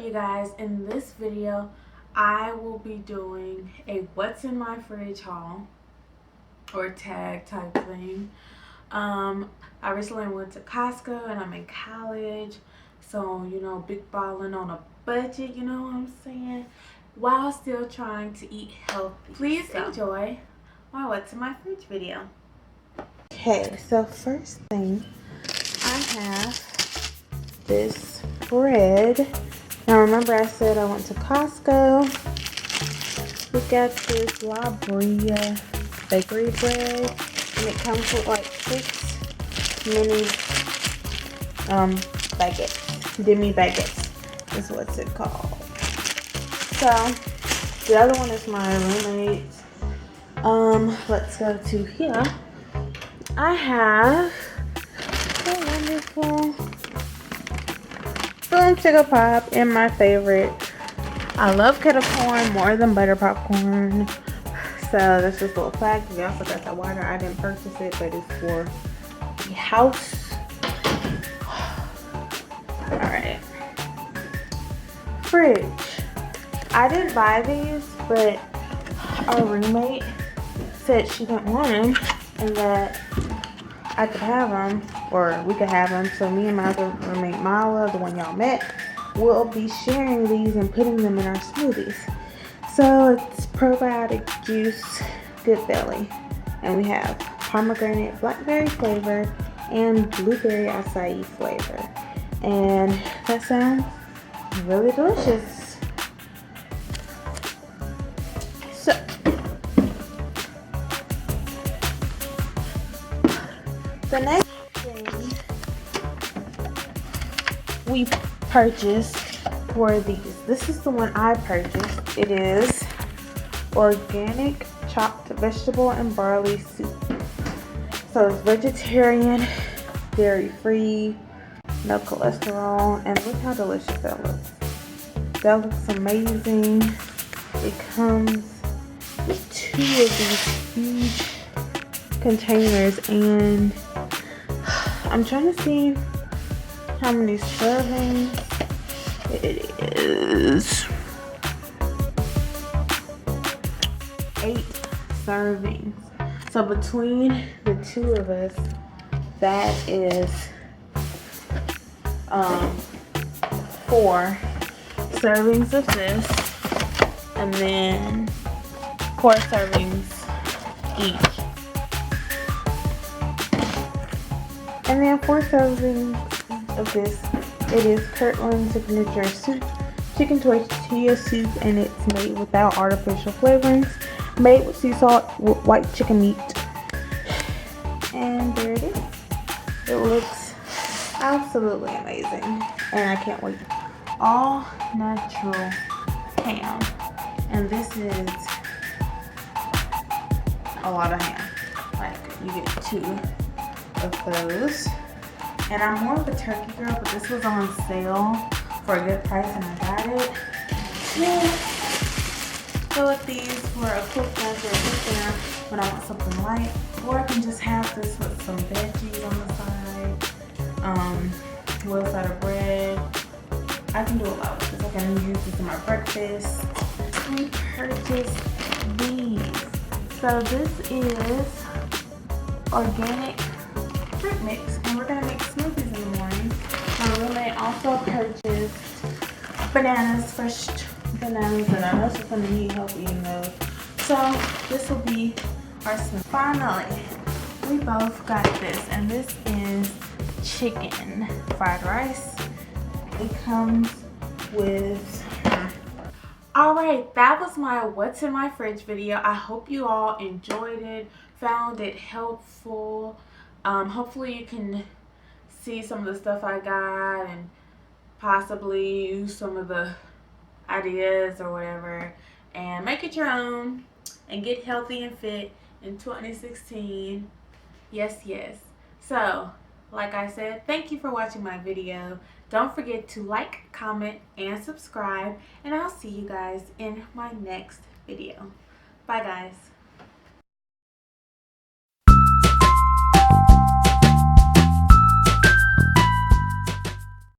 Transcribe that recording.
you guys, in this video I will be doing a what's in my fridge haul or tag type thing. I recently went to Costco and I'm in college, so you know, big balling on a budget, you know what I'm saying, while still trying to eat healthy. Please enjoy my what's in my fridge video. Okay, so first thing, I have this bread. Now remember I said I went to Costco. We got this La Brea bakery bread, and it comes with like 6 mini baguettes, demi baguettes is what's it called. So the other one is my roommate's. Let's go to here. I have a wonderful Boom Sugar Pop in my favorite. I love kettle corn more than butter popcorn. So this is a little fact. We also got that water. I didn't purchase it, but it's for the house. Alright. Fridge. I didn't buy these, but our roommate said she didn't want them and that I could have them, or we could have them. So me and my other roommate Mala, the one y'all met, will be sharing these and putting them in our smoothies. So it's probiotic juice, Good Belly, and we have pomegranate blackberry flavor and blueberry acai flavor, and that sounds really delicious. So the next thing we purchased were these. This is the one I purchased. It is organic chopped vegetable and barley soup. So it's vegetarian, dairy free, no cholesterol, and look how delicious that looks. That looks amazing. It comes with 2 of these huge containers, and I'm trying to see how many servings it is. 8 servings. So between the 2 of us, that is 4 servings of this, and then 4 servings each. And then 4 servings of this. It is Kirtland's signature soup, chicken tortilla soup, and it's made without artificial flavorings, made with sea salt, white chicken meat. And there it is. It looks absolutely amazing, and I can't wait. All natural ham, and this is a lot of ham. Like, you get 2 of those. And I'm more of a turkey girl, but this was on sale for a good price and I got it. Yeah. So with these for a quick lunch or a quick dinner when I want something light, or I can just have this with some veggies on the side, little side of bread. I can do a lot with this. I can use this in my breakfast. We purchased these. So this is organic fruit mix, and we're gonna make smoothies in the morning. My roommate also purchased bananas, fresh bananas, and I know she's gonna need help eating those. So this will be our smoothie. Finally, we both got this, and this is chicken fried rice. It comes with Alright, that was my what's in my fridge video. I hope you all enjoyed it, found it helpful. Hopefully you can see some of the stuff I got and possibly use some of the ideas or whatever and make it your own and get healthy and fit in 2016. Yes, yes. So, like I said, thank you for watching my video. Don't forget to like, comment, and subscribe, and I'll see you guys in my next video. Bye, guys.